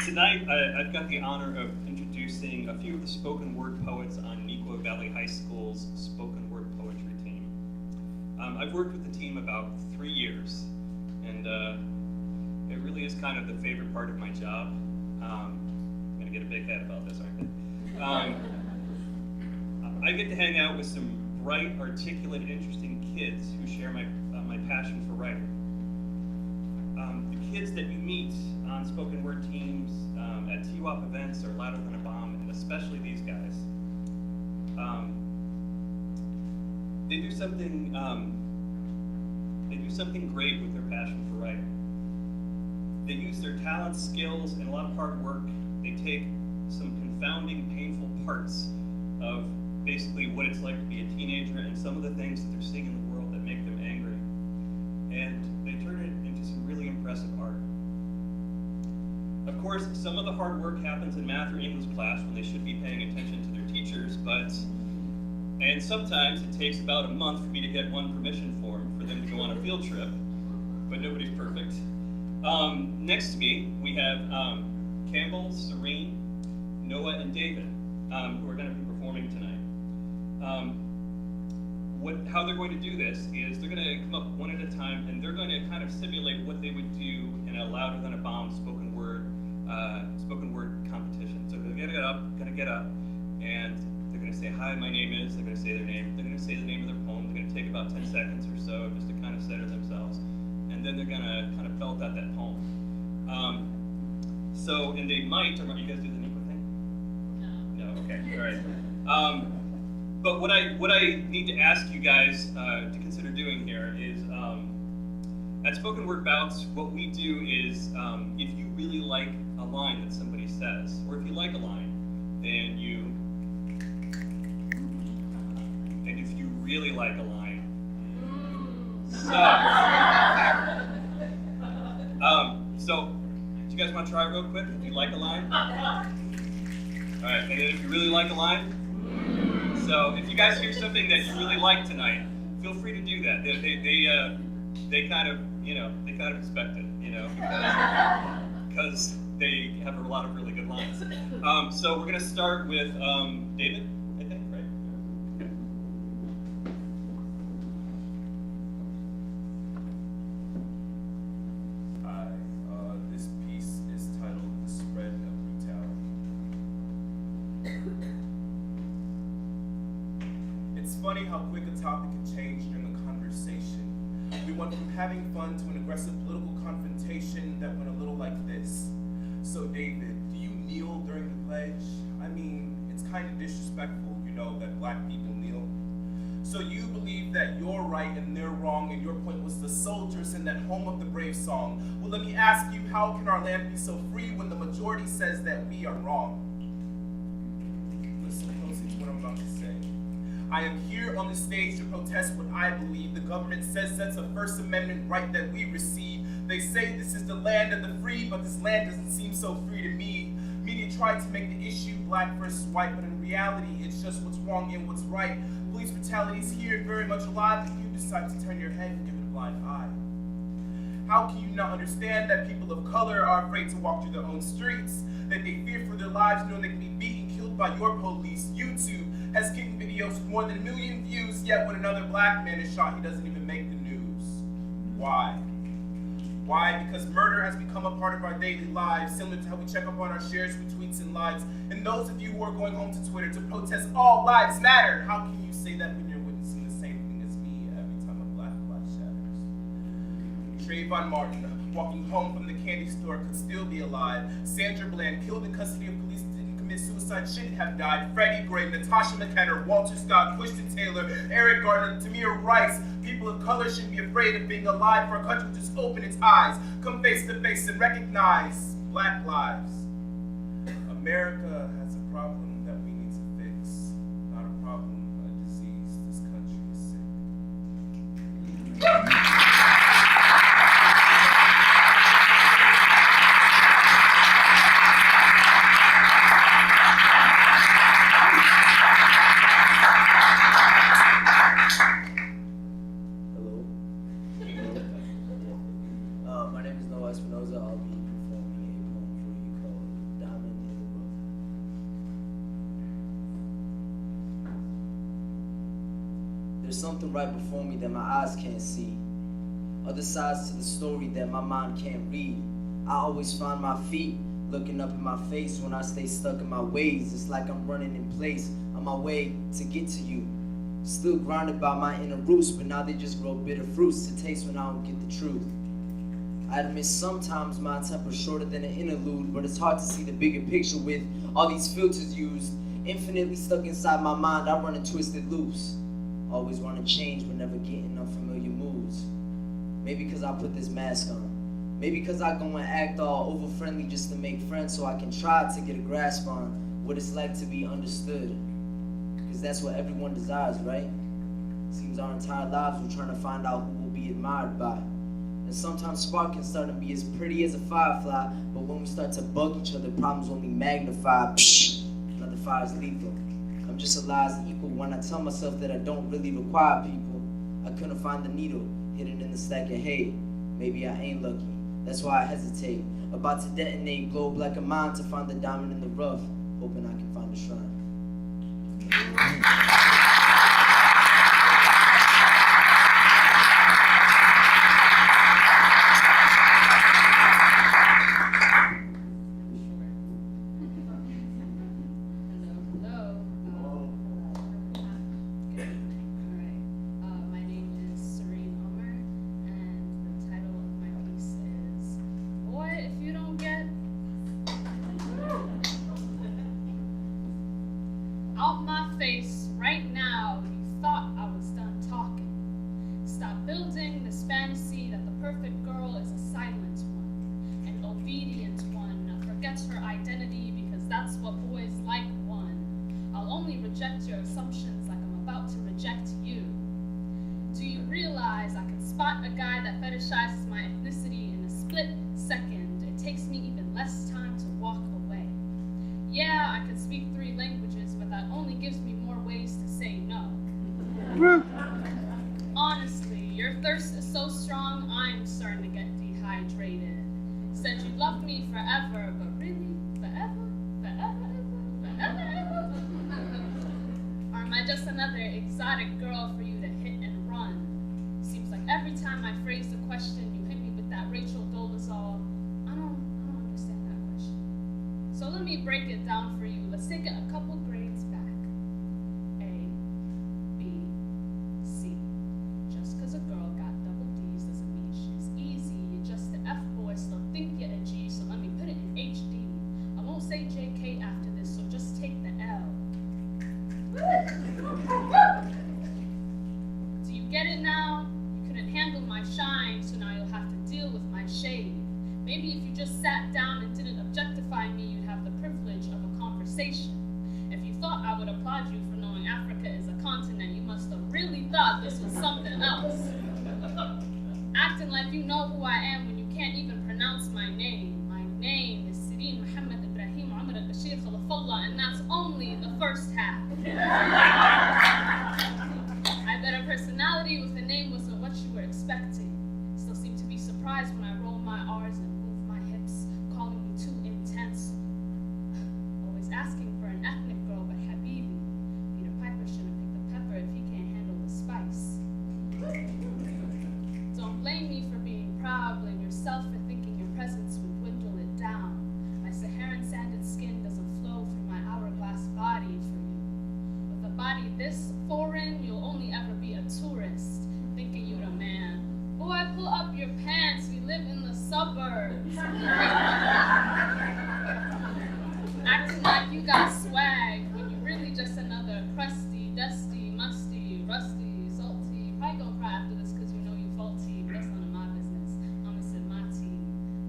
Tonight, I've got the honor of introducing a few of the spoken word poets on Neuqua Valley High School's spoken word poetry team. I've worked with the team about 3 years, and it really is kind of the favorite part of my job. I'm going to get a big head about this, aren't I? I get to hang out with some bright, articulate, and interesting kids who share my passion for writing. The kids that you meet on spoken word teams, at TWOP events or Louder Than a Bomb, and especially these guys, they do something great with their passion for writing. They use their talents, skills, and a lot of hard work. They take some confounding, painful parts of basically what it's like to be a teenager and some of the things that they're seeing in the world that make them angry, and they turn it into some really impressive art. Of course, some of the hard work happens in math or English class when they should be paying attention to their teachers, and sometimes it takes about a month for me to get one permission form for them to go on a field trip, but nobody's perfect. Next to me, we have Campbell, Sereen, Noah, and David, who are going to be performing tonight. How they're going to do this is they're going to come up one at a time, and they're going to kind of simulate what they would do in a Louder Than a Bomb spoken word competition. So they're going to get up, and they're going to say, "Hi, my name is." They're going to say their name. They're going to say the name of their poem. They're going to take about 10 seconds or so just to kind of center themselves, and then they're going to kind of belt out that poem. And they might, or you guys do the Neuqua thing? No. No. Okay. All right. But what I need to ask you guys to consider doing here is, at spoken word bouts, what we do is, if you really like a line that somebody says, or if you like a line, then and if you really like a line, so do you guys want to try it real quick? If you like a line? All right, and then if you really like a line? So if you guys hear something that you really like tonight, feel free to do that. They kind of expect it, because they have a lot of really good lines. So we're gonna start with David, I think, right? Hi, this piece is titled "The Spread of Brutality." It's funny how quick a topic can change during a conversation. We went from having fun to an aggressive political confrontation that went a little like this. So David, do you kneel during the pledge? I mean, it's kind of disrespectful, that black people kneel. So you believe that you're right and they're wrong, and your point was the soldiers in that Home of the Brave song. Well, let me ask you, how can our land be so free when the majority says that we are wrong? Listen closely to what I'm about to say. I am here on the stage to protest what I believe the government says that's a First Amendment right that we receive. They say this is the land of the free, but this land doesn't seem so free to me. Media tried to make the issue black versus white, but in reality, it's just what's wrong and what's right. Police brutality is here and very much alive, and you decide to turn your head and give it a blind eye. How can you not understand that people of color are afraid to walk through their own streets, that they fear for their lives knowing they can be beaten, killed by your police? YouTube has kicking videos with more than 1 million views, yet when another black man is shot, he doesn't even make the news. Why? Why? Because murder has become a part of our daily lives, similar to how we check up on our shares, retweets, and likes. And those of you who are going home to Twitter to protest all lives matter, how can you say that when you're witnessing the same thing as me every time a black life shatters? Trayvon Martin, walking home from the candy store, could still be alive. Sandra Bland, killed in custody of police, didn't commit suicide, shouldn't have died. Freddie Gray, Natasha McKenna, Walter Scott, Christian Taylor, Eric Garner, Tamir Rice. People of color shouldn't be afraid of being alive, for a country to just open its eyes, come face to face and recognize black lives. America has a problem that we need to fix, not a problem, a disease. This country is sick. My name is Espinoza. I'll be performing a poem for you called There's something right before me that my eyes can't see. Other sides to the story that my mind can't read. I always find my feet looking up in my face when I stay stuck in my ways. It's like I'm running in place on my way to get to you. Still grounded by my inner roots, but now they just grow bitter fruits to taste when I don't get the truth. I admit sometimes my temper's shorter than an interlude, but it's hard to see the bigger picture with all these filters used. Infinitely stuck inside my mind, I run and twisted loose. Always want to change, but never getting unfamiliar moods. Maybe because I put this mask on. Maybe because I go and act all over-friendly just to make friends so I can try to get a grasp on what it's like to be understood. Because that's what everyone desires, right? Seems our entire lives we're trying to find out who we'll be admired by. And sometimes spark can start to be as pretty as a firefly, but when we start to bug each other, problems only magnify. Psh, another fire is lethal. I'm just a lie as equal when I tell myself that I don't really require people. I couldn't find the needle hidden in the stack of hay. Maybe I ain't lucky. That's why I hesitate. About to detonate, globe like a mine to find the diamond in the rough, hoping I can find a shrine. My name is Sereen Omer, and the title of my piece is Boy, If You Don't Get Out My Face right now, you thought I was done talking. Stop building this fantasy that the perfect girl is a silent one, an obedient one, forgets her identity because that's what boys like one. I'll only reject your assumptions like I'm about to reject you. Do you realize I can spot a guy that fetishizes my ethnicity in a split second? It takes me even less time to walk away. Yeah, I can speak 3 languages, but that only gives me more ways to say no. Honestly, your thirst is so strong, I'm starting to get dehydrated. Said you loved me forever, but really? Forever? Forever? Forever? Or am I just another exotic girl for you to hit and run? Seems like every time I phrase the question, you hit me with that Rachel Dolezal. I don't understand that question. So let me break it down for you. Let's take it a couple grades back. A, B, C. Just because a girl got double D's doesn't mean she's easy. You're just the F boy, still think you're a G, so let me put it in HD. I won't say JK after this, so just take the L. Do you get it now? You couldn't handle my shine, so now you'll have to deal with my shade. Maybe if you just sat down and didn't objectify me, you'd have the privilege of a conversation. If you thought I would applaud you for knowing Africa is a continent, you must have really thought this was something else. Acting like you know who I am when you can't even pronounce my name. My name is Sereen Muhammad Ibrahim Omer al-Bashir Khalifullah, and that's only the first half. I bet a personality with a name wasn't what you were expecting. Still seem to be surprised when I roll my R's and move my hips, calling me too intense. Always asking for an ethnic girl, but Habibi. Peter Piper shouldn't pick the pepper if he can't handle the spice. Don't blame me for being proud, blame yourself for thinking your presence would dwindle it down. My Saharan sanded skin doesn't flow through my hourglass body for you. With a body this foreign, you'll only ever be a tourist, thinking you're a man. Boy, pull up your pants, we live in the suburbs. Acting like you got swag, when you're really just another crusty, dusty, musty, rusty, salty. Probably gonna cry after this because you know you faulty, but that's none of my business. I'ma sip my tea,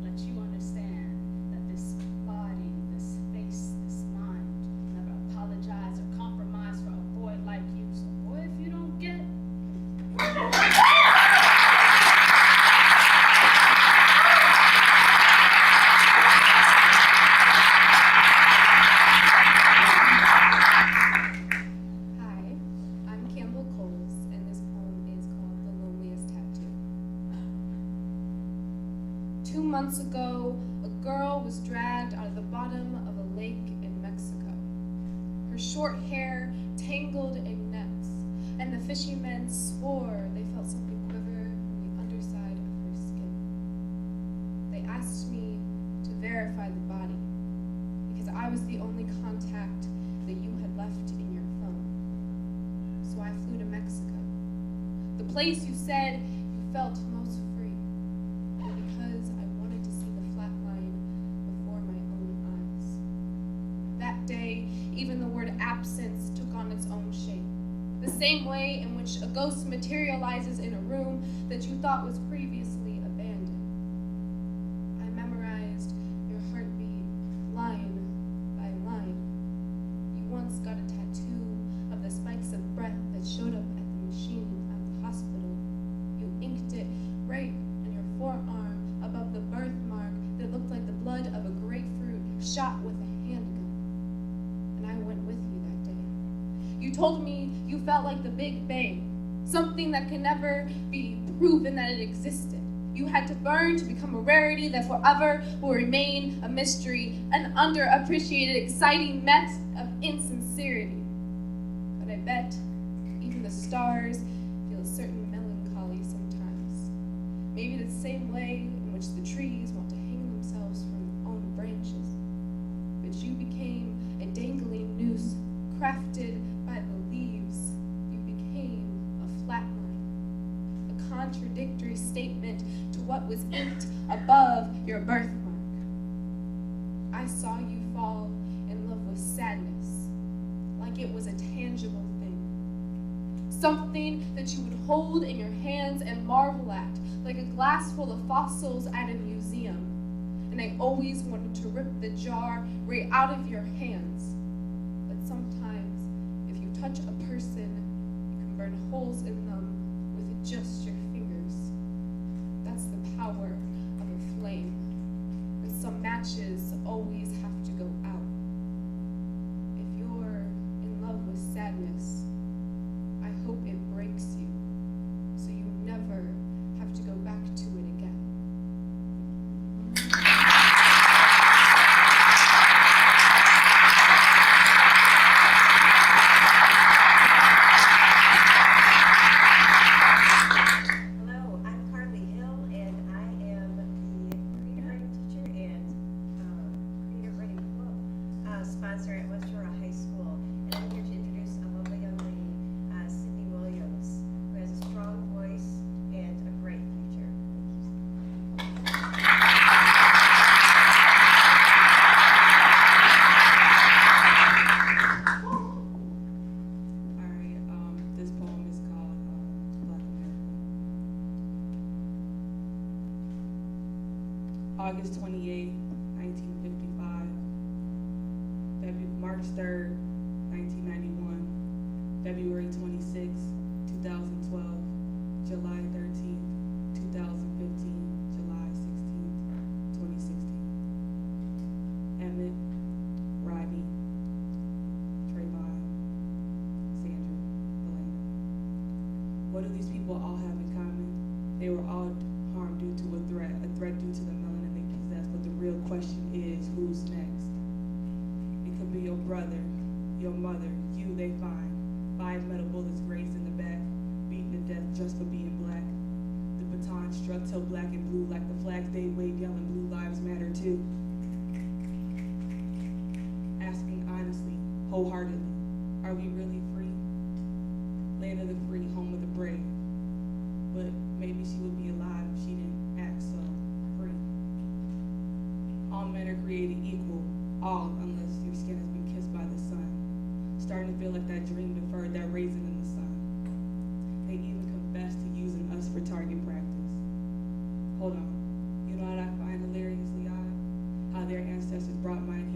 let you understand that this body, this face, this mind never apologize or compromise for a boy like you. So boy, if you don't get Hi, I'm Campbell Kohls, and this poem is called The Loneliest Tattoo. 2 months ago, a girl was dragged out of the bottom of a lake in Mexico. Her short hair tangled in nets, and the fishermen swore they felt something quiver in the underside of her skin. They asked me to verify the body because I was the only contact that you had left in your phone. So I flew to Mexico, the place you said you felt most free, and because I wanted to see the flat line before my own eyes. That day, even the word absence took on its own shape. The same way in which a ghost materializes in a room that you thought was previously abandoned. I memorized your heartbeat line by line. You once got a tattoo of the spikes of breath that showed up at the machine at the hospital. You inked it right on your forearm above the birthmark that looked like the blood of a grapefruit shot with a handgun. And I went with you that day. You told me you felt like the Big Bang, something that can never be proven that it existed. You had to burn to become a rarity that forever will remain a mystery, an underappreciated, exciting mess of insincerity. But I bet even the stars feel a certain melancholy sometimes. Maybe the same way in which the trees want to hang themselves from their own branches. But you became a dangling noose crafted by the leaves. You became a flat line, a contradictory statement to what was inked above your birthmark. I saw you fall in love with sadness, like it was a tangible thing. Something that you would hold in your hands and marvel at, like a glass full of fossils at a museum. And I always wanted to rip the jar right out of your hands. But sometimes, if you touch a person, you can burn holes in them with just your fingers. That's the power of a flame. And some matches always have to go out. If you're in love with sadness, I hope it breaks you, so you never have to go back to it again. August 28, 1955, March 3rd, 1991, February 26, 2012, July 13th, 2015, July 16th, 2016. Emmett, Rodney, Trayvon, Sandra, Elena. What do these people all have in common? They were all harmed due to a threat due to the melanin they possess, but the real question is, who's next? It could be your brother, your mother, you they find. 5 metal bullets grazed in the back, beaten to death just for being black. The baton struck till black and blue like the flags they wave yelling blue lives matter too. Asking honestly, wholeheartedly, are we really free? Land of the free, home of the brave. But maybe she would be alive if she didn't act so free. All men are created equal, all unless your skin has been kissed by the sun. Starting to feel like that dream deferred, that raisin in the sun. They even confess to using us for target practice. Hold on, you know what I find hilariously odd? How their ancestors brought mine